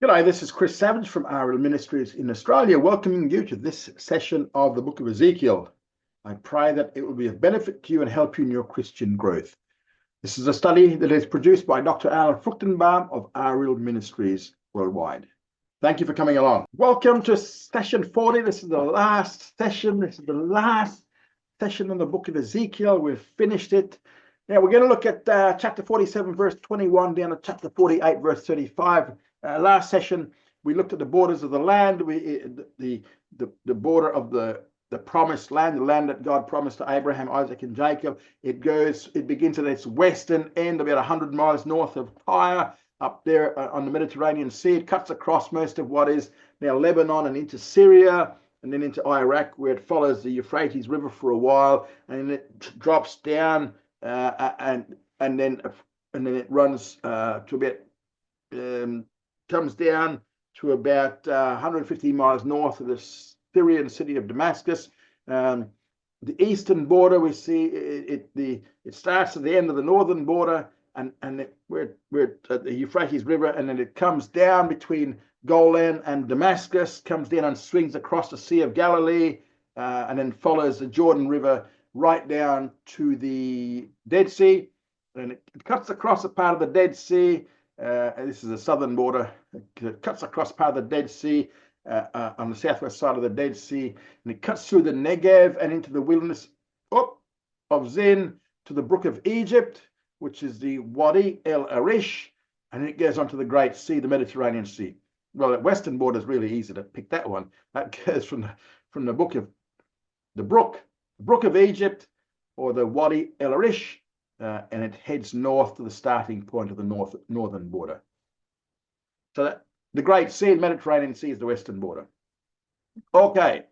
G'day, this is Chris Savage from RL Ministries in Australia, welcoming you to this session of the book of Ezekiel. I pray that it will be of benefit to you and help you in your Christian growth. This is a study that is produced by Dr. Alan Fruchtenbaum of RL Ministries worldwide. Thank you for coming along. Welcome to session 40. This is the last session. This is the last session in the book of Ezekiel. We've finished it. Now we're going to look at chapter 47, verse 21, down to chapter 48, verse 35. Last session, we looked at the borders of the land, the border of the promised land, the land that God promised to Abraham, Isaac, and Jacob. It begins at its western end, about 100 miles north of Tyre, up there on the Mediterranean Sea. It cuts across most of what is now Lebanon and into Syria, and then into Iraq, where it follows the Euphrates River for a while, and it drops down, and then it runs to about. Comes down to about 150 miles north of the Syrian city of Damascus. The eastern border, we see it starts at the end of the northern border, and we're at the Euphrates River, and then it comes down between Golan and Damascus, comes down and swings across the Sea of Galilee, and then follows the Jordan River right down to the Dead Sea, and it cuts across a part of the Dead Sea. This is the southern border. It cuts across part of the Dead Sea on the southwest side of the Dead Sea, and it cuts through the Negev and into the wilderness of Zin to the brook of Egypt, which is the Wadi El Arish, and it goes on to the Great Sea, the Mediterranean Sea. Well, the western border is really easy to pick that one. That goes from the brook of Egypt, or the Wadi El Arish, and it heads north to the starting point of the northern border. So the Great Sea, Mediterranean Sea, is the western border. Okay,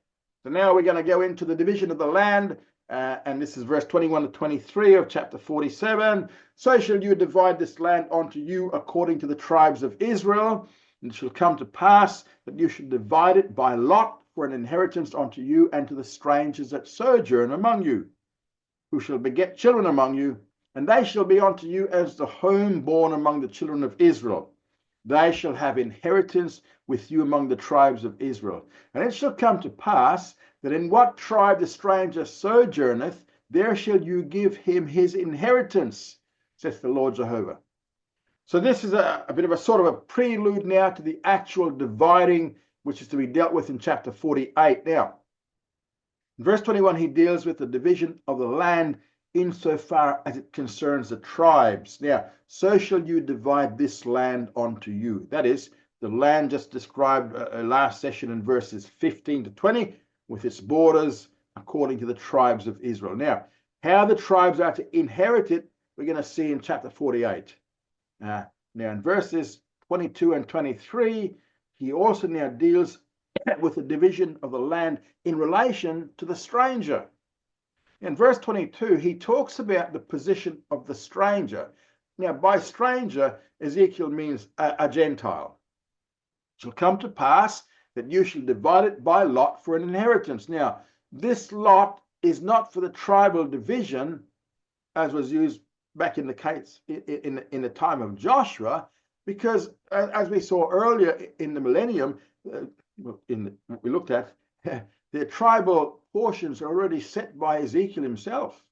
so now we're going to go into the division of the land, and this is verse 21 to 23 of chapter 47. So shall you divide this land unto you according to the tribes of Israel, and it shall come to pass that you shall divide it by lot for an inheritance unto you and to the strangers that sojourn among you, who shall beget children among you, and they shall be unto you as the home born among the children of Israel. They shall have inheritance with you among the tribes of Israel. And it shall come to pass that in what tribe the stranger sojourneth, there shall you give him his inheritance, saith the Lord Jehovah. So this is a bit of a sort of a prelude now to the actual dividing, which is to be dealt with in chapter 48. Now, in verse 21, he deals with the division of the land insofar as it concerns the tribes. Now, so shall you divide this land unto you. That is, the land just described last session in verses 15 to 20, with its borders according to the tribes of Israel. Now, how the tribes are to inherit it, we're going to see in chapter 48. Now, in verses 22 and 23, he also now deals with the division of the land in relation to the stranger. In verse 22, he talks about the position of the stranger. Now, by stranger, Ezekiel means a Gentile. It shall come to pass that you shall divide it by lot for an inheritance. Now, this lot is not for the tribal division, as was used back in the case in the time of Joshua, because as we saw earlier in the millennium, what we looked at, the tribal portions are already set by Ezekiel himself.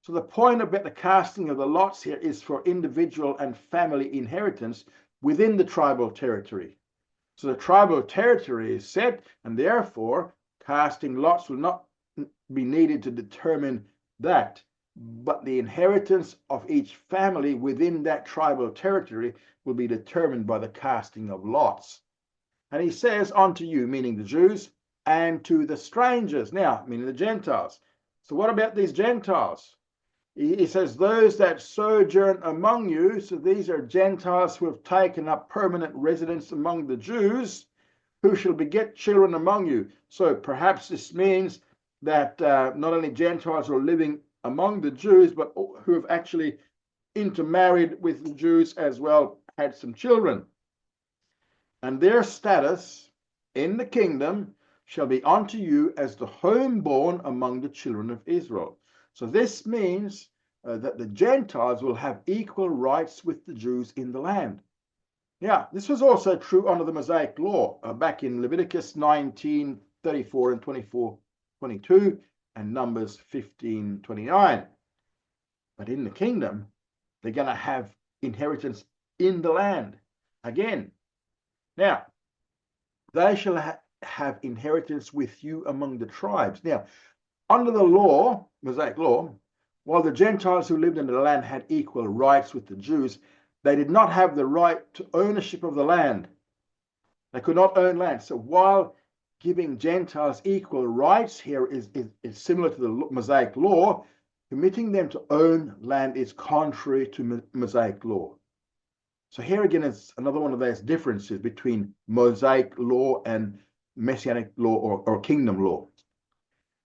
So the point about the casting of the lots here is for individual and family inheritance within the tribal territory. So the tribal territory is set, and therefore casting lots will not be needed to determine that. But the inheritance of each family within that tribal territory will be determined by the casting of lots. And he says, unto you, meaning the Jews, and to the strangers, now, meaning the Gentiles. So what about these Gentiles? He says, those that sojourn among you, so these are Gentiles who have taken up permanent residence among the Jews, who shall beget children among you. So perhaps this means that not only Gentiles are living among the Jews, but who have actually intermarried with the Jews as well, had some children. And their status in the kingdom shall be unto you as the homeborn among the children of Israel. So this means that the Gentiles will have equal rights with the Jews in the land. Yeah, this was also true under the Mosaic law back in Leviticus 19:34 and 24:22 and Numbers 15:29. But in the kingdom, they're going to have inheritance in the land again. Now, they shall have inheritance with you among the tribes. Now, under the law, Mosaic law, while the Gentiles who lived in the land had equal rights with the Jews, they did not have the right to ownership of the land. They could not own land. So while giving Gentiles equal rights here is similar to the Mosaic law, permitting them to own land is contrary to Mosaic law. So here again is another one of those differences between Mosaic law and Messianic law or kingdom law.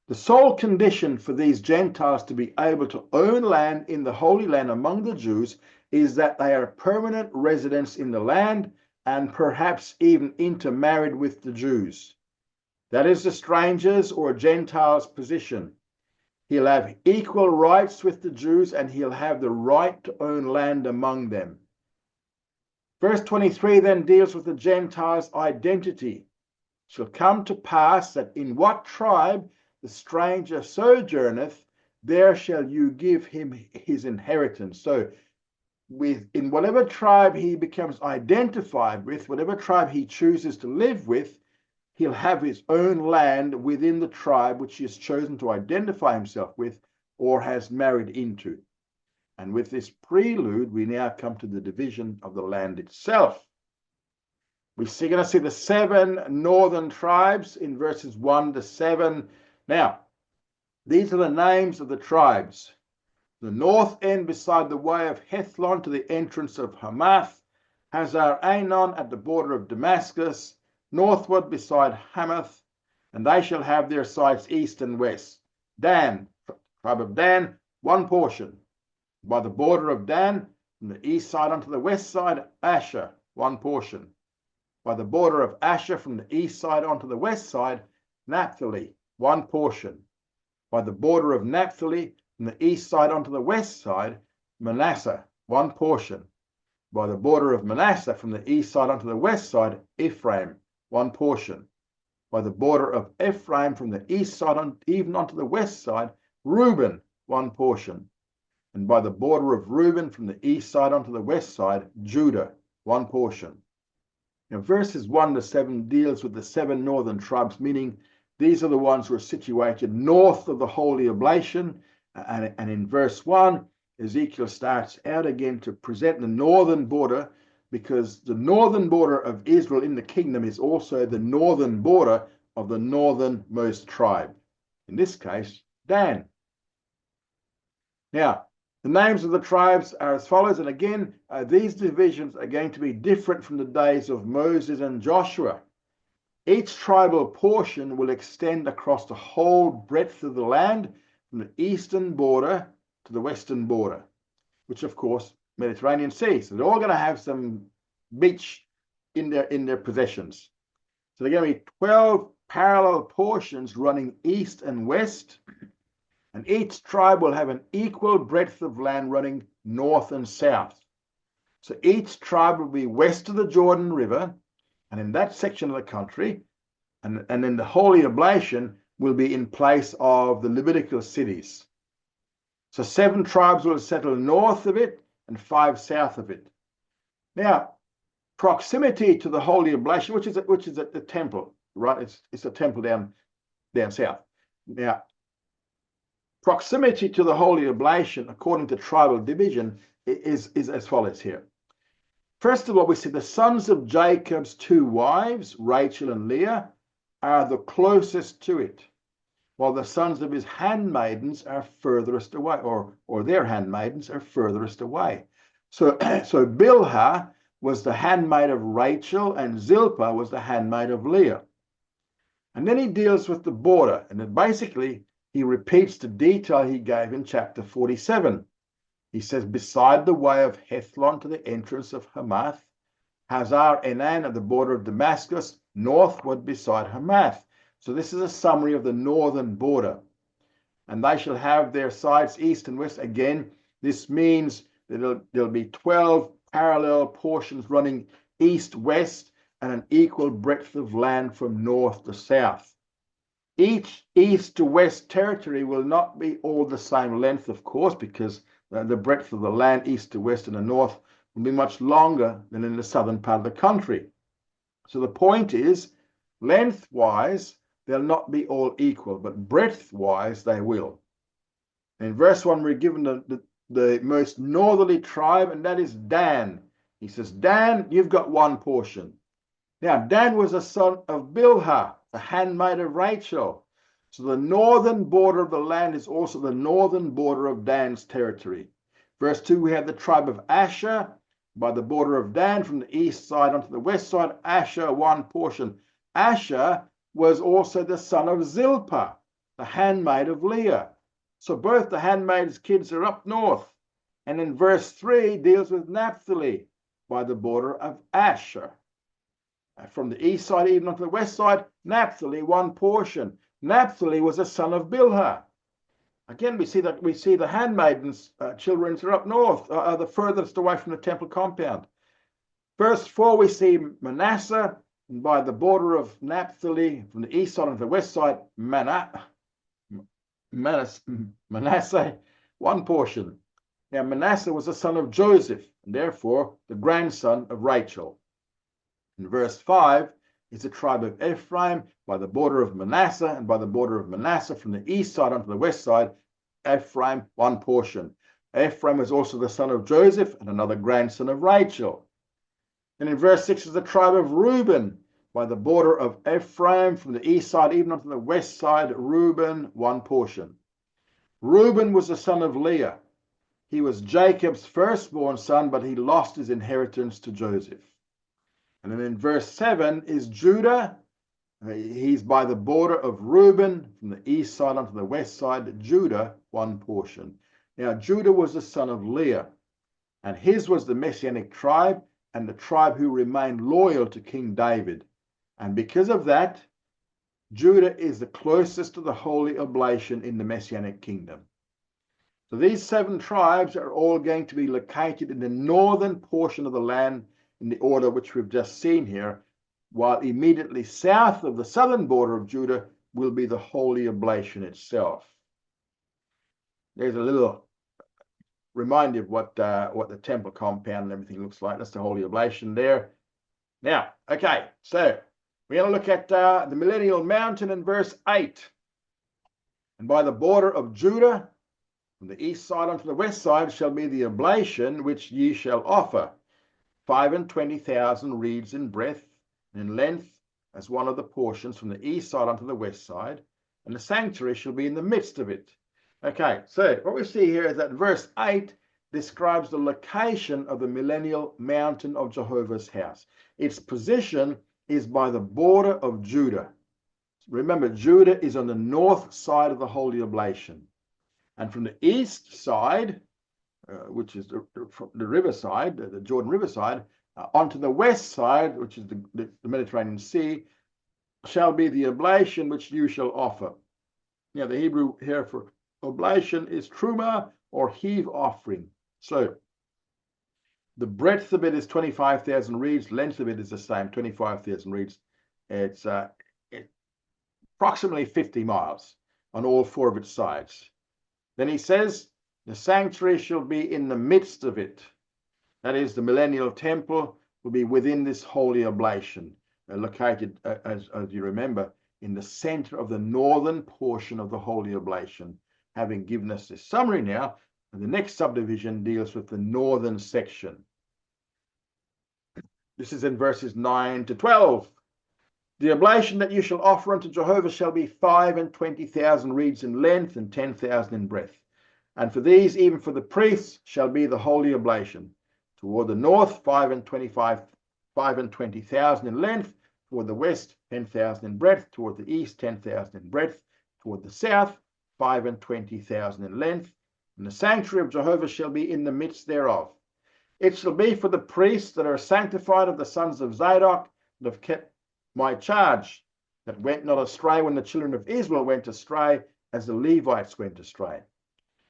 The sole condition for these Gentiles to be able to own land in the Holy Land among the Jews is that they are permanent residents in the land and perhaps even intermarried with the Jews. That is the stranger's or Gentile's position. He'll have equal rights with the Jews and he'll have the right to own land among them. Verse 23 then deals with the Gentile's identity. It shall come to pass that in what tribe the stranger sojourneth, there shall you give him his inheritance. So in whatever tribe he becomes identified with, whatever tribe he chooses to live with, he'll have his own land within the tribe which he has chosen to identify himself with or has married into. And with this prelude, we now come to the division of the land itself. We're going to see the 7 northern tribes in verses 1 to 7. Now, these are the names of the tribes. The north end beside the way of Hethlon to the entrance of Hamath, Hazar Anon at the border of Damascus, northward beside Hamath, and they shall have their sides east and west. Dan, tribe of Dan, one portion. By the border of Dan, from the east side unto the west side, Asher, one portion. By the border of Asher, from the east side onto the west side, Naphtali, one portion. By the border of Naphtali, from the east side onto the west side, Manasseh, one portion. By the border of Manasseh, from the east side onto the west side, Ephraim, one portion. By the border of Ephraim, from the east side even onto the west side, Reuben, one portion. And by the border of Reuben, from the east side onto the west side, Judah, one portion. Now, verses 1 to 7 deals with the 7 northern tribes, meaning these are the ones who are situated north of the Holy Oblation. And in verse 1, Ezekiel starts out again to present the northern border, because the northern border of Israel in the kingdom is also the northern border of the northernmost tribe. In this case, Dan. Now, the names of the tribes are as follows, and again, these divisions are going to be different from the days of Moses and Joshua. Each tribal portion will extend across the whole breadth of the land, from the eastern border to the western border, which of course, Mediterranean Sea. So they're all going to have some beach in their possessions. So they're going to be 12 parallel portions running east and west, and each tribe will have an equal breadth of land running north and south. So each tribe will be west of the Jordan River, and in that section of the country, and then the Holy Oblation will be in place of the Levitical cities. So 7 tribes will settle north of it and 5 south of it. Now, proximity to the Holy Oblation, which is at the temple, right? It's a temple down south. Now, proximity to the Holy Oblation, according to tribal division, is as follows here. First of all, we see the sons of Jacob's 2 wives, Rachel and Leah, are the closest to it, while the sons of his handmaidens are furthest away, or their handmaidens are furthest away. So Bilhah was the handmaid of Rachel, and Zilpah was the handmaid of Leah. And then he deals with the border, and then basically he repeats the detail he gave in chapter 47. He says, beside the way of Hethlon to the entrance of Hamath, Hazar Enan at the border of Damascus, northward beside Hamath. So this is a summary of the northern border. And they shall have their sides east and west. Again, this means that there'll be 12 parallel portions running east-west, and an equal breadth of land from north to south. Each east to west territory will not be all the same length, of course, because the breadth of the land east to west and the north will be much longer than in the southern part of the country. So the point is, lengthwise, they'll not be all equal, but breadthwise they will. In verse 1, we're given the most northerly tribe, and that is Dan. He says, Dan, you've got one portion. Now, Dan was a son of Bilhah, the handmaid of Rachel. So the northern border of the land is also the northern border of Dan's territory. Verse 2, we have the tribe of Asher, by the border of Dan from the east side onto the west side. Asher, one portion. Asher was also the son of Zilpah, the handmaid of Leah. So both the handmaid's kids are up north. And in verse 3 deals with Naphtali by the border of Asher. From the east side even onto the west side, Naphtali, one portion. Naphtali was a son of Bilhah. Again, we see the handmaidens' children are up north, are the furthest away from the temple compound. Verse 4, we see Manasseh, and by the border of Naphtali, from the east side and the west side, Manasseh, one portion. Now, Manasseh was the son of Joseph, and therefore the grandson of Rachel. In verse 5 is the tribe of Ephraim by the border of Manasseh, and by the border of Manasseh from the east side onto the west side, Ephraim, one portion. Ephraim was also the son of Joseph and another grandson of Rachel. And in verse 6 is the tribe of Reuben by the border of Ephraim from the east side even onto the west side, Reuben, one portion. Reuben was the son of Leah. He was Jacob's firstborn son, but he lost his inheritance to Joseph. And then in verse 7 is Judah. He's by the border of Reuben from the east side onto the west side, Judah, one portion. Now, Judah was the son of Leah, and his was the Messianic tribe and the tribe who remained loyal to King David. And because of that, Judah is the closest to the holy oblation in the Messianic kingdom. So these 7 tribes are all going to be located in the northern portion of the land in the order which we've just seen here, while immediately south of the southern border of Judah will be the holy oblation itself. There's a little reminder of what the temple compound and everything looks like. That's the holy oblation there. Now, okay, so we're going to look at the millennial mountain in verse 8. And by the border of Judah, from the east side unto the west side, shall be the oblation which ye shall offer, 25,000 reeds in breadth, and in length as one of the portions from the east side unto the west side, and the sanctuary shall be in the midst of it. Okay, so what we see here is that verse 8 describes the location of the millennial mountain of Jehovah's house. Its position is by the border of Judah. Remember, Judah is on the north side of the holy oblation. And from the east side, which is the riverside, the Jordan riverside, onto the west side, which is the Mediterranean Sea, shall be the oblation which you shall offer. Now, the Hebrew here for oblation is truma, or heave offering. So the breadth of it is 25,000 reeds, length of it is the same, 25,000 reeds. It's approximately 50 miles on all 4 of its sides. Then he says, the sanctuary shall be in the midst of it. That is, the millennial temple will be within this holy oblation, located, as you remember, in the center of the northern portion of the holy oblation. Having given us this summary now, and the next subdivision deals with the northern section. This is in verses 9 to 12. The oblation that you shall offer unto Jehovah shall be 25,000 reeds in length and 10,000 in breadth. And for these, even for the priests, shall be the holy oblation. Toward the north, 25,000 in length. Toward the west, 10,000 in breadth. Toward the east, 10,000 in breadth. Toward the south, 25,000 in length. And the sanctuary of Jehovah shall be in the midst thereof. It shall be for the priests that are sanctified of the sons of Zadok, that have kept my charge, that went not astray when the children of Israel went astray, as the Levites went astray.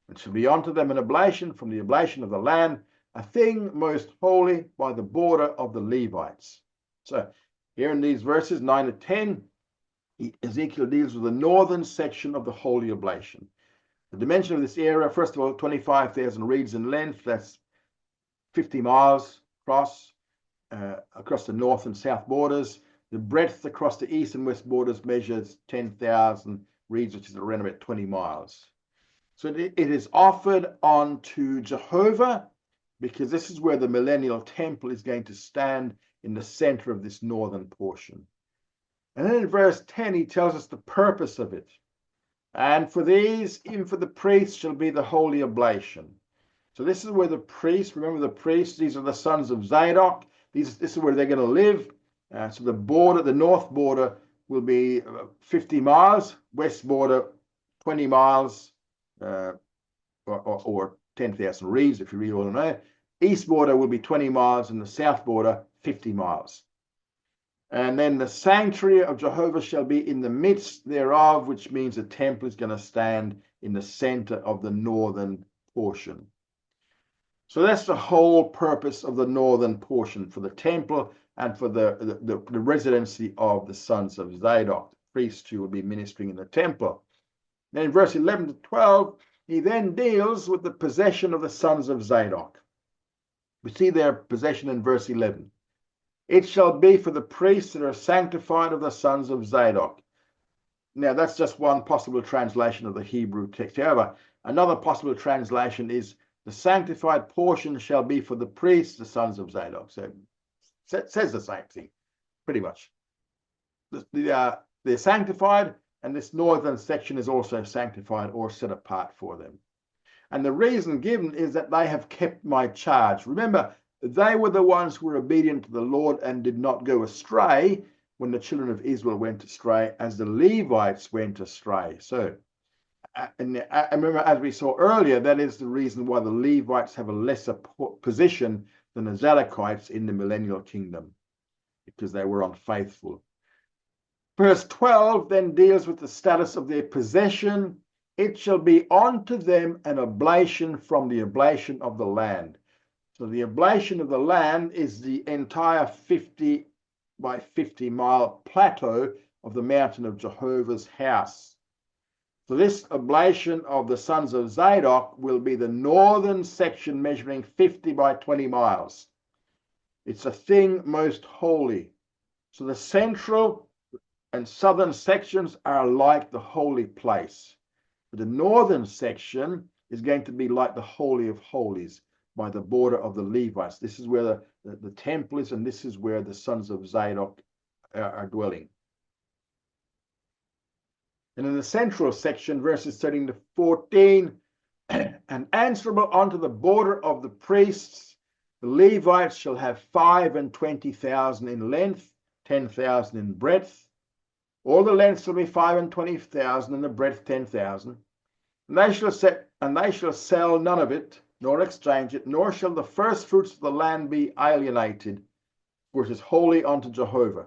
It shall be unto them an oblation from the oblation of the land, a thing most holy by the border of the Levites. So here in these verses 9 to 10, Ezekiel deals with the northern section of the Holy Oblation. The dimension of this area, first of all, 25,000 reeds in length. That's 50 miles across the north and south borders. The breadth across the east and west borders measures 10,000 reeds, which is around about 20 miles. So it is offered unto Jehovah, because this is where the millennial temple is going to stand, in the center of this northern portion. And then in verse 10, he tells us the purpose of it. And for these, even for the priests, shall be the holy oblation. So this is where the priests, remember the priests, these are the sons of Zadok. This is where they're going to live. So the border, the north border will be 50 miles, west border 20 miles, or 10,000 reeds, if you really want to know. East border will be 20 miles, and the south border 50 miles. And then the sanctuary of Jehovah shall be in the midst thereof, which means the temple is going to stand in the center of the northern portion. So that's the whole purpose of the northern portion, for the temple and for the residency of the sons of Zadok, the priests who will be ministering in the temple. Then in verse 11 to 12, he then deals with the possession of the sons of Zadok. We see their possession in verse 11. It shall be for the priests that are sanctified of the sons of Zadok. Now, that's just one possible translation of the Hebrew text. However, another possible translation is, the sanctified portion shall be for the priests, the sons of Zadok. So it says the same thing, pretty much. They're sanctified, and this northern section is also sanctified or set apart for them. And the reason given is that they have kept my charge. Remember, they were the ones who were obedient to the Lord and did not go astray when the children of Israel went astray, as the Levites went astray. So, and I remember, as we saw earlier, that is the reason why the Levites have a lesser position than the Zadokites in the millennial kingdom, because they were unfaithful. Verse 12 then deals with the status of their possession. It shall be unto them an oblation from the oblation of the land. So the oblation of the land is the entire 50 by 50 mile plateau of the mountain of Jehovah's house. So this oblation of the sons of Zadok will be the northern section measuring 50 by 20 miles. It's a thing most holy. So the central and southern sections are like the holy place. But the northern section is going to be like the Holy of Holies by the border of the Levites. This is where the temple is, and this is where the sons of Zadok are dwelling. And in the central section, verses 13 to 14, and answerable unto the border of the priests, the Levites shall have 25,000 in length, 10,000 in breadth. All the length shall be 25,000, and the breadth 10,000. And they shall sell none of it, nor exchange it, nor shall the first fruits of the land be alienated, for it is holy unto Jehovah.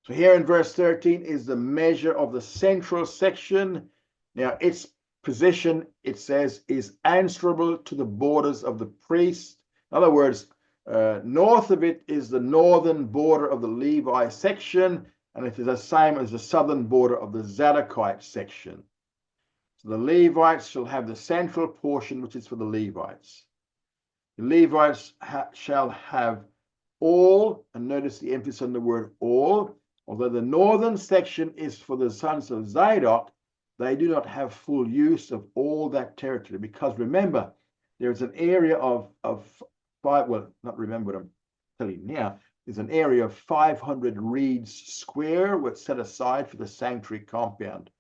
So here in verse 13 is the measure of the central section. Now its position, it says, is answerable to the borders of the priest. In other words, north of it is the northern border of the Levi section, and it is the same as the southern border of the Zadokite section. So the Levites shall have the central portion, which is for the Levites. The Levites shall have all, and notice the emphasis on the word all. Although the northern section is for the sons of Zadok, they do not have full use of all that territory, because remember, there's an area of five, well, not remember, I'm telling you now, there's an area of 500 reeds square was set aside for the sanctuary compound.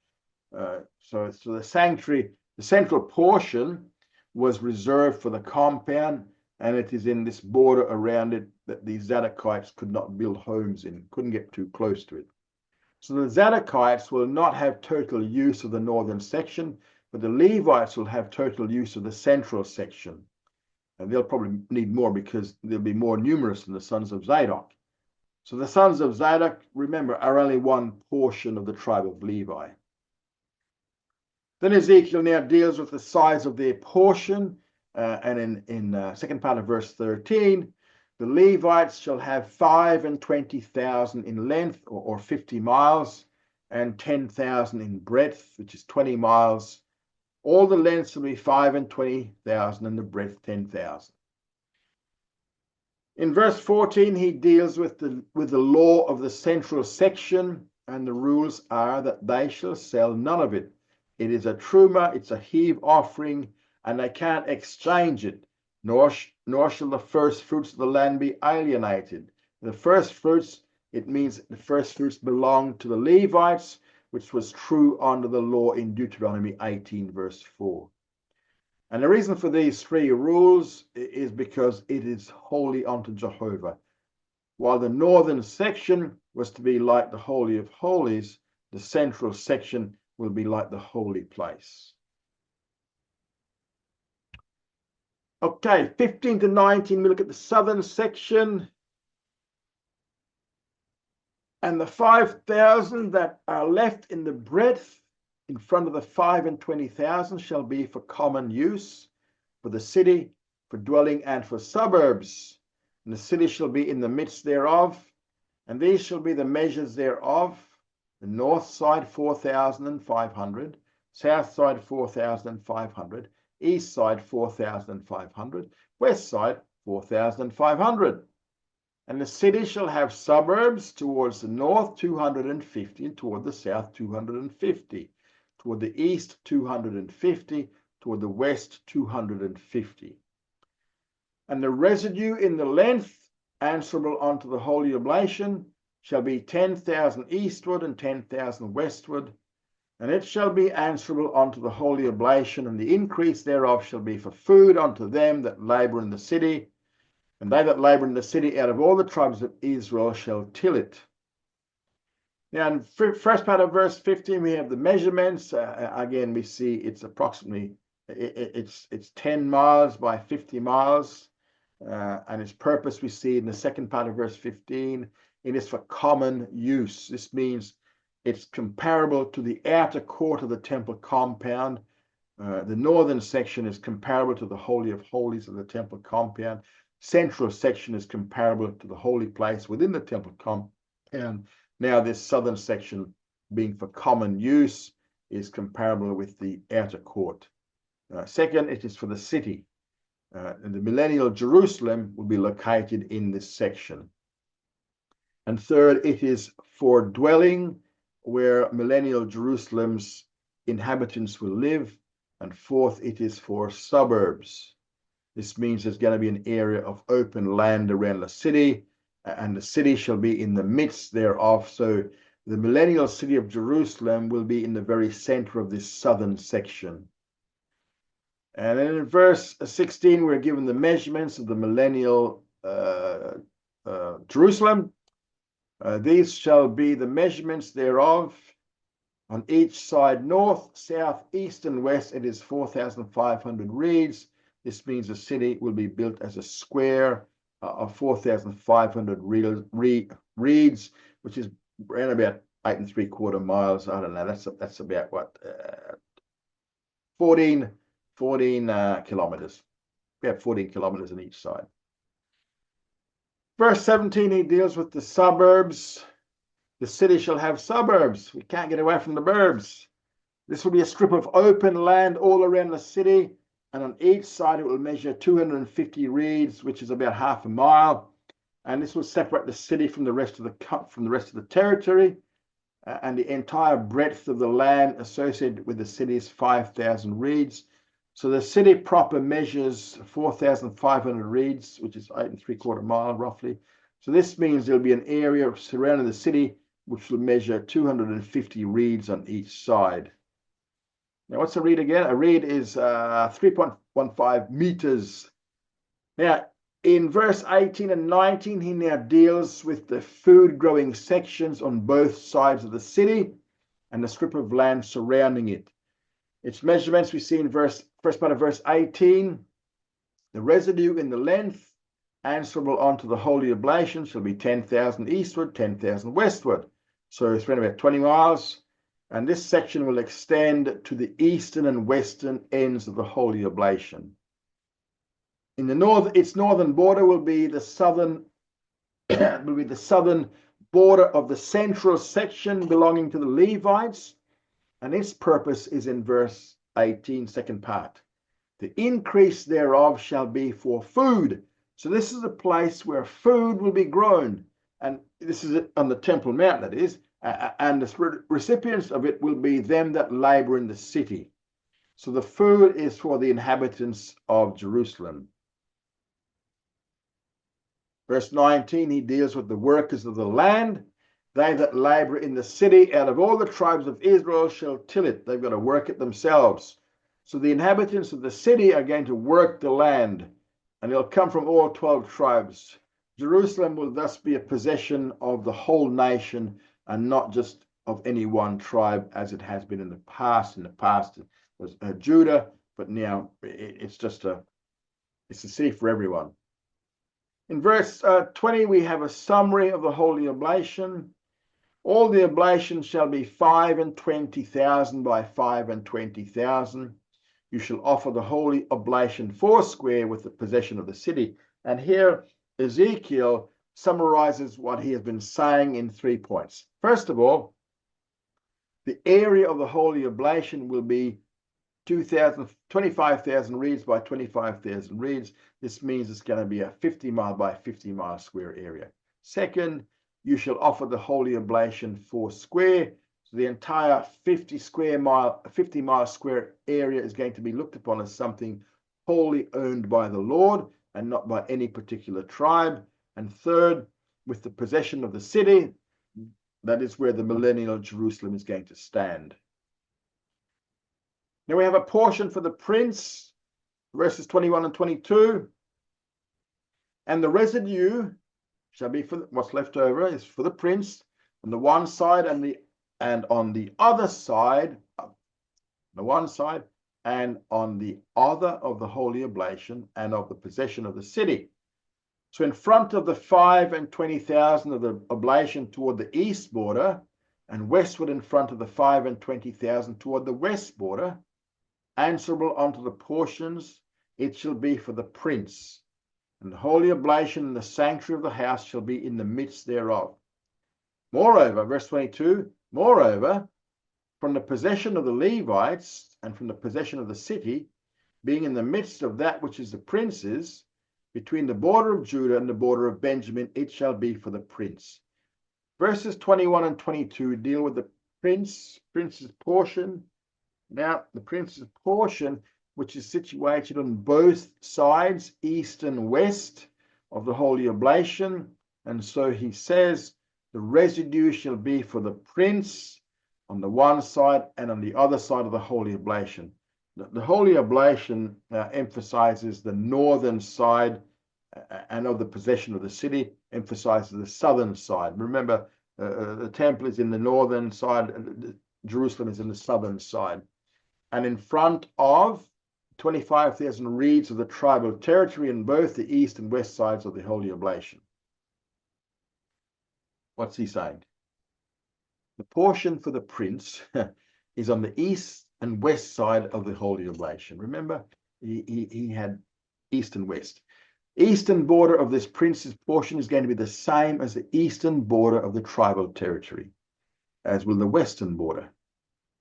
So the sanctuary, the central portion was reserved for the compound, and it is in this border around it that the Zadokites could not build homes in, couldn't get too close to it. So the Zadokites will not have total use of the northern section, but the Levites will have total use of the central section. And they'll probably need more because they'll be more numerous than the sons of Zadok. So the sons of Zadok, remember, are only one portion of the tribe of Levi. Then Ezekiel now deals with the size of their portion. and in second part of verse 13, the Levites shall have 25,000 in length, or 50 miles, and 10,000 in breadth, which is 20 miles. All the lengths will be 25,000 and the breadth 10,000. In verse 14, he deals with the law of the central section, and the rules are that they shall sell none of it. It is a truma, it's a heave offering, and they can't exchange it, nor shall the first fruits of the land be alienated. The first fruits, it means the first fruits belong to the Levites, which was true under the law in Deuteronomy 18, verse 4. And the reason for these three rules is because it is holy unto Jehovah. While the northern section was to be like the Holy of Holies, the central section will be like the holy place. Okay, 15 to 19, we look at the southern section. And the 5,000 that are left in the breadth in front of the 25,000 shall be for common use, for the city, for dwelling, and for suburbs. And the city shall be in the midst thereof, and these shall be the measures thereof: the north side 4,500, south side 4,500, east side 4,500, west side 4,500. And the city shall have suburbs towards the north 250, and toward the south 250, toward the east 250, toward the west 250. And the residue in the length answerable unto the holy oblation shall be 10,000 eastward and 10,000 westward, and it shall be answerable unto the holy oblation, and the increase thereof shall be for food unto them that labour in the city, and they that labour in the city out of all the tribes of Israel shall till it. Now, in first part of verse 15, we have the measurements. Again, we see it's approximately, it's 10 miles by 50 miles. And its purpose we see in the second part of verse 15. It is for common use. This means it's comparable to the outer court of the temple compound. The northern section is comparable to the Holy of Holies of the temple compound. Central section is comparable to the holy place within the temple compound. Now this southern section, being for common use, is comparable with the outer court. Second, it is for the city. And the millennial Jerusalem will be located in this section. And third, it is for dwelling, where millennial Jerusalem's inhabitants will live. And fourth, it is for suburbs. This means there's going to be an area of open land around the city, and the city shall be in the midst thereof. So the millennial city of Jerusalem will be in the very center of this southern section. And then in verse 16, we're given the measurements of the millennial Jerusalem. These shall be the measurements thereof. On each side, north, south, east, and west, it is 4,500 reeds. This means the city will be built as a square of 4,500 reeds, which is around about 8 3/4 miles. I don't know. That's about what 14 kilometers. About 14 kilometers on each side. Verse 17, he deals with the suburbs. The city shall have suburbs. We can't get away from the burbs. This will be a strip of open land all around the city, and on each side it will measure 250 reeds, which is about half a mile. And this will separate the city from the rest of the territory, and the entire breadth of the land associated with the city is 5,000 reeds. So the city proper measures 4,500 reeds, which is 8 3/4 mile roughly. So this means there'll be an area surrounding the city which will measure 250 reeds on each side. Now, what's a reed again? A reed is 3.15 meters. Now, in verse 18 and 19, he now deals with the food growing sections on both sides of the city and the strip of land surrounding it. Its measurements we see in first part of verse 18. The residue in the length answerable unto the holy oblation shall be 10,000 eastward, 10,000 westward. So it's around about 20 miles. And this section will extend to the eastern and western ends of the holy oblation. In the north, its northern border will be the southern border of the central section belonging to the Levites, and its purpose is in verse 18, second part. The increase thereof shall be for food. So this is a place where food will be grown, and this is on the Temple Mount, that is, and the recipients of it will be them that labor in the city. So the food is for the inhabitants of Jerusalem. Verse 19, he deals with the workers of the land. They that labor in the city out of all the tribes of Israel shall till it. They've got to work it themselves. So the inhabitants of the city are going to work the land, and it'll come from all 12 tribes. Jerusalem will thus be a possession of the whole nation and not just of any one tribe as it has been in the past. In the past it was Judah, but now it's a city for everyone. In verse 20, we have a summary of the holy oblation. All the oblations shall be 25,000 by 25,000. You shall offer the holy oblation foursquare with the possession of the city. And here Ezekiel summarizes what he has been saying in 3 points. First of all, the area of the holy oblation will be 25,000 reeds by 25,000 reeds. This means it's going to be a 50 mile by 50 mile square area. Second, you shall offer the holy oblation foursquare. So the entire 50 mile square area is going to be looked upon as something wholly owned by the Lord and not by any particular tribe. And third, with the possession of the city, that is where the millennial Jerusalem is going to stand. Now we have a portion for the prince, verses 21 and 22. And the residue shall be for what's left over is for the prince on the one side and on the other side, the one side and on the other of the holy oblation and of the possession of the city. So in front of the 25,000 of the oblation toward the east border, and westward in front of the 25,000 toward the west border, answerable unto the portions, it shall be for the prince. And the holy oblation in the sanctuary of the house shall be in the midst thereof. Moreover, verse 22, moreover, from the possession of the Levites and from the possession of the city, being in the midst of that which is the prince's, between the border of Judah and the border of Benjamin, it shall be for the prince. Verses 21 and 22 deal with the prince's portion. Now, the prince's portion, which is situated on both sides, east and west, of the holy oblation. And so he says, the residue shall be for the prince on the one side and on the other side of the holy oblation. The holy oblation emphasizes the northern side and of the possession of the city, emphasizes the southern side. Remember, the temple is in the northern side, Jerusalem is in the southern side. And in front of 25,000 reeds of the tribal territory in both the east and west sides of the holy oblation. What's he saying? The portion for the prince is on the east and west side of the holy oblation. Remember, he had east and west. Eastern border of this prince's portion is going to be the same as the eastern border of the tribal territory, as will the western border.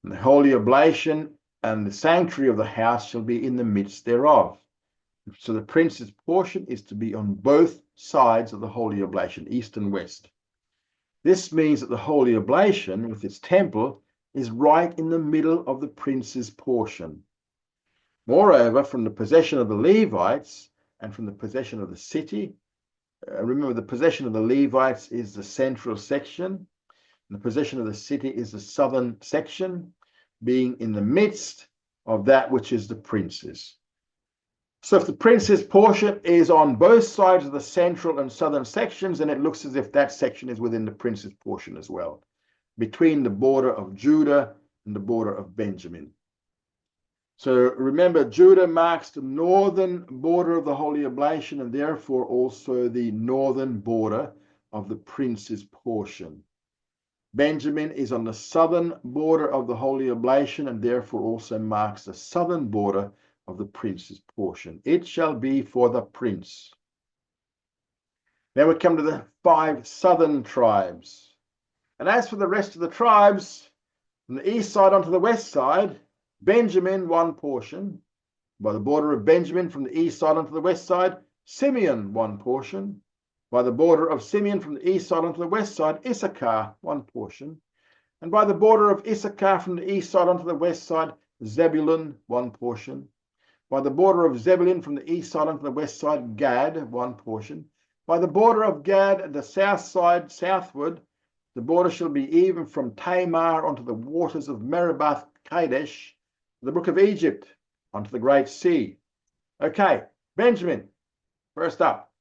And the holy oblation and the sanctuary of the house shall be in the midst thereof. So the prince's portion is to be on both sides of the holy oblation, east and west. This means that the holy oblation, with its temple, is right in the middle of the prince's portion. Moreover, from the possession of the Levites and from the possession of the city, remember the possession of the Levites is the central section, and the possession of the city is the southern section, being in the midst of that which is the prince's. So if the prince's portion is on both sides of the central and southern sections, then it looks as if that section is within the prince's portion as well, between the border of Judah and the border of Benjamin. So remember, Judah marks the northern border of the holy oblation and therefore also the northern border of the prince's portion. Benjamin is on the southern border of the holy oblation and therefore also marks the southern border of the prince's portion. It shall be for the prince. Now we come to the 5 southern tribes. And as for the rest of the tribes, from the east side onto the west side, Benjamin, 1 portion. By the border of Benjamin from the east side onto the west side, Simeon, 1 portion. By the border of Simeon from the east side onto the west side, Issachar, 1 portion. And by the border of Issachar from the east side onto the west side, Zebulun, 1 portion. By the border of Zebulun from the east side onto the west side, Gad, 1 portion. By the border of Gad at the south side southward, the border shall be even from Tamar onto the waters of Meribah Kadesh, the brook of Egypt, onto the great sea. Okay, Benjamin, first up.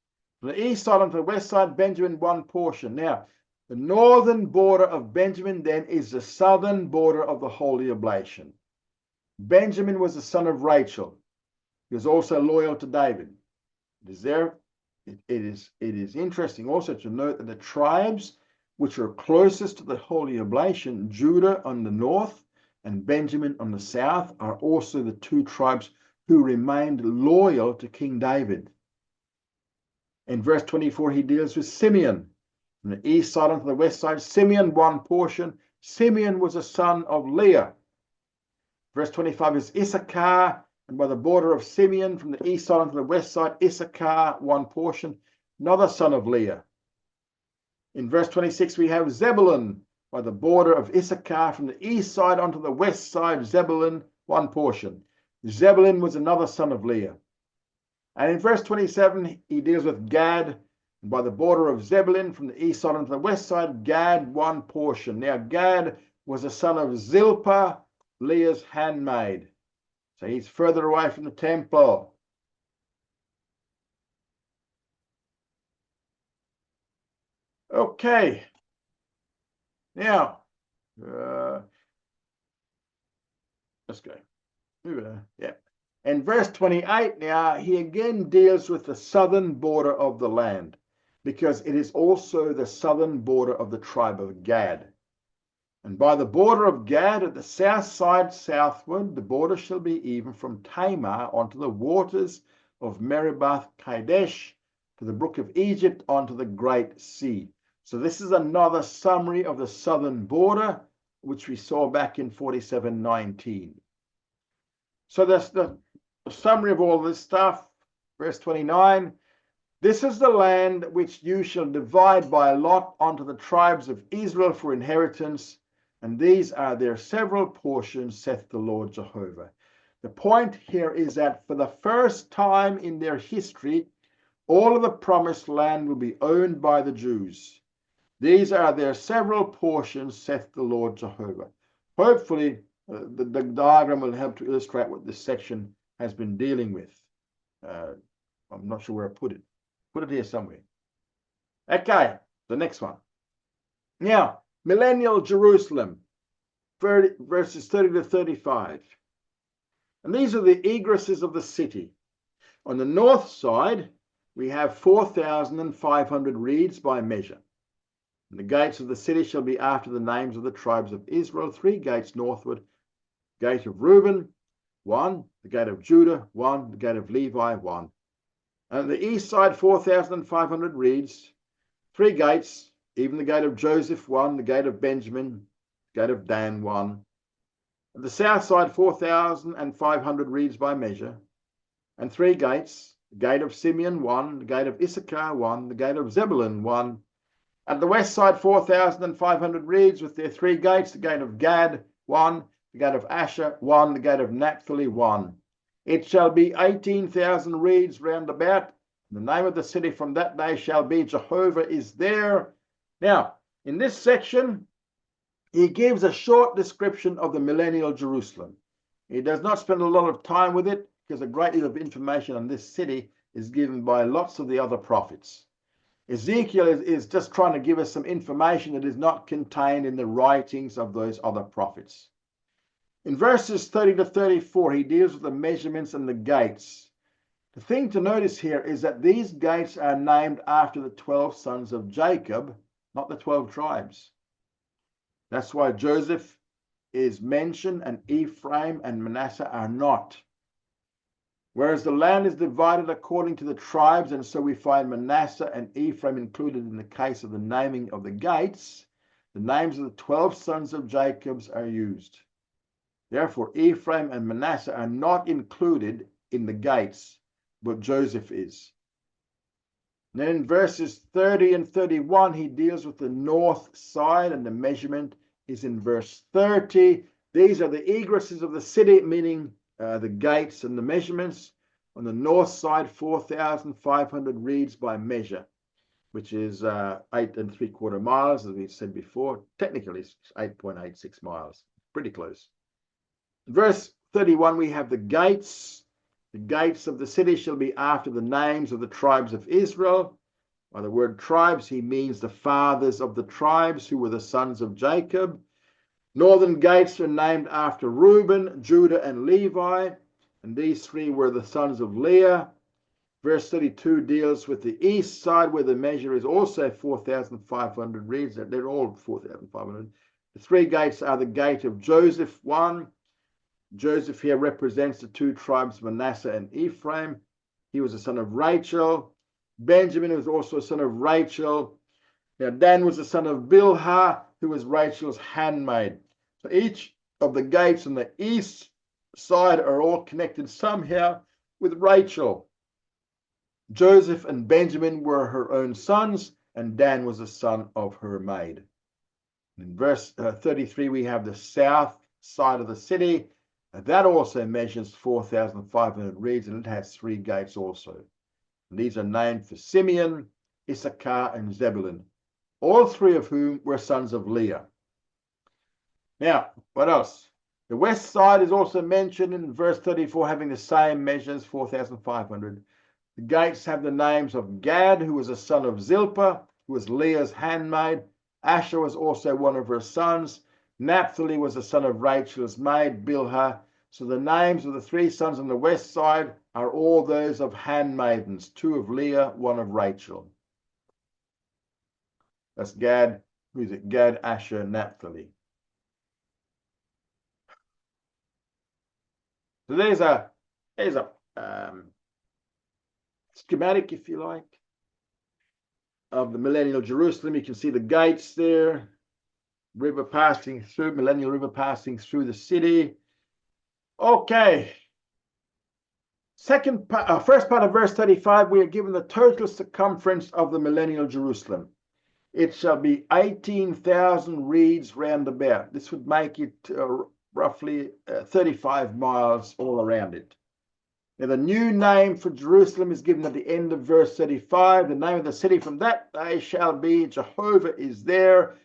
From the east side onto the west side, Benjamin, 1 portion. Now, the northern border of Benjamin then is the southern border of the Holy Oblation. Benjamin was the son of Rachel. He was also loyal to David. It is interesting also to note that the tribes which are closest to the Holy Oblation, Judah on the north and Benjamin on the south, are also the 2 tribes who remained loyal to King David. In verse 24, he deals with Simeon. From the east side onto the west side, Simeon, 1 portion. Simeon was a son of Leah. Verse 25 is Issachar, and by the border of Simeon from the east side onto the west side, Issachar, 1 portion, another son of Leah. In verse 26, we have Zebulun, by the border of Issachar from the east side onto the west side, Zebulun, 1 portion. Zebulun was another son of Leah. And in verse 27, he deals with Gad, and by the border of Zebulun from the east side onto the west side, Gad, 1 portion. Now, Gad was a son of Zilpah, Leah's handmaid. So he's further away from the temple. Okay. Now, let's go. Yeah. In verse 28, now, he again deals with the southern border of the land, because it is also the southern border of the tribe of Gad. And by the border of Gad at the south side southward, the border shall be even from Tamar onto the waters of Meribah Kadesh to the brook of Egypt onto the great sea. So this is another summary of the southern border, which we saw back in 47:19. So that's the summary of all this stuff. Verse 29, this is the land which you shall divide by lot unto the tribes of Israel for inheritance, and these are their several portions, saith the Lord Jehovah. The point here is that for the first time in their history, all of the promised land will be owned by the Jews. These are their several portions, saith the Lord Jehovah. Hopefully, the diagram will help to illustrate what this section has been dealing with. I'm not sure where I put it. Put it here somewhere. Okay, the next one. Now, millennial Jerusalem, verses 30 to 35. And these are the egresses of the city. On the north side, we have 4,500 reeds by measure. And the gates of the city shall be after the names of the tribes of Israel, 3 gates northward, gate of Reuben, 1, the gate of Judah, 1, the gate of Levi, 1. And the east side, 4,500 reeds, 3 gates, even the gate of Joseph, 1, the gate of Benjamin, the gate of Dan, 1. At the south side, 4,500 reeds by measure, and 3 gates, the gate of Simeon, 1, the gate of Issachar, 1, the gate of Zebulun, 1. At the west side, 4,500 reeds with their 3 gates, the gate of Gad, 1, the gate of Asher, 1, the gate of Naphtali, 1. It shall be 18,000 reeds round about. The name of the city from that day shall be Jehovah is there. Now, in this section, he gives a short description of the millennial Jerusalem. He does not spend a lot of time with it because a great deal of information on this city is given by lots of the other prophets. Ezekiel is just trying to give us some information that is not contained in the writings of those other prophets. In verses 30 to 34, he deals with the measurements and the gates. The thing to notice here is that these gates are named after the 12 sons of Jacob, not the 12 tribes. That's why Joseph is mentioned and Ephraim and Manasseh are not. Whereas the land is divided according to the tribes, and so we find Manasseh and Ephraim included in the case of the naming of the gates, the names of the 12 sons of Jacob are used. Therefore, Ephraim and Manasseh are not included in the gates, but Joseph is. And then in verses 30 and 31, he deals with the north side, and the measurement is in verse 30. These are the egresses of the city, meaning the gates and the measurements. On the north side, 4,500 reeds by measure, which is 8 3/4 miles, as we said before. Technically, it's 8.86 miles. Pretty close. Verse 31, we have the gates. The gates of the city shall be after the names of the tribes of Israel. By the word tribes, he means the fathers of the tribes who were the sons of Jacob. Northern gates are named after Reuben, Judah, and Levi, and these three were the sons of Leah. Verse 32 deals with the east side, where the measure is also 4,500 reeds. They're all 4,500. The three gates are the gate of Joseph, one. Joseph here represents the two tribes, Manasseh and Ephraim. He was a son of Rachel. Benjamin was also a son of Rachel. Now, Dan was the son of Bilhah, who was Rachel's handmaid. So each of the gates on the east side are all connected somehow with Rachel. Joseph and Benjamin were her own sons, and Dan was a son of her maid. In verse 33, we have the south side of the city. That also measures 4,500 reeds, and it has three gates also. And these are named for Simeon, Issachar, and Zebulun, all three of whom were sons of Leah. Now, what else? The west side is also mentioned in verse 34, having the same measures, 4,500. The gates have the names of Gad, who was a son of Zilpah, who was Leah's handmaid. Asher was also one of her sons. Naphtali was the son of Rachel's maid, Bilhah. So the names of the three sons on the west side are all those of handmaidens, two of Leah, one of Rachel. That's Gad. Who's it? Gad, Asher, Naphtali. So there's a schematic, if you like, of the millennial Jerusalem. You can see the gates there, river passing through, millennial river passing through the city. Okay. First part of verse 35, we are given the total circumference of the millennial Jerusalem. It shall be 18,000 reeds round about. This would make it roughly 35 miles all around it. Now, the new name for Jerusalem is given at the end of verse 35. The name of the city from that day shall be Jehovah is there.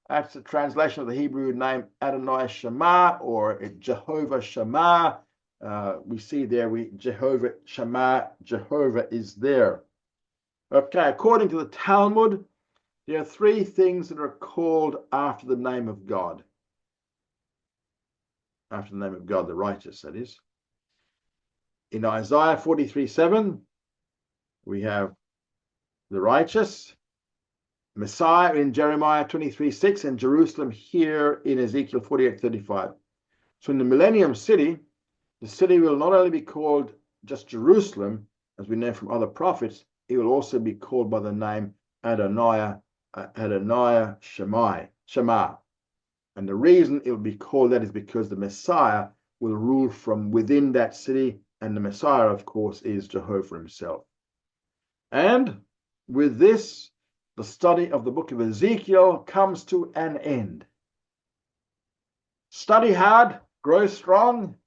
That's the translation of the Hebrew name Adonai Shema, or Jehovah Shema. We see there, Jehovah Shema, Jehovah is there. Okay, according to the Talmud, there are three things that are called after the name of God. After the name of God, the righteous, that is. In Isaiah 43:7, we have the righteous. Messiah in Jeremiah 23:6, and Jerusalem here in Ezekiel 48:35. So in the millennium city, the city will not only be called just Jerusalem, as we know from other prophets, it will also be called by the name Adonai Shema. And the reason it will be called that is because the Messiah will rule from within that city, and the Messiah, of course, is Jehovah himself. And with this, the study of the book of Ezekiel comes to an end. Study hard, grow strong,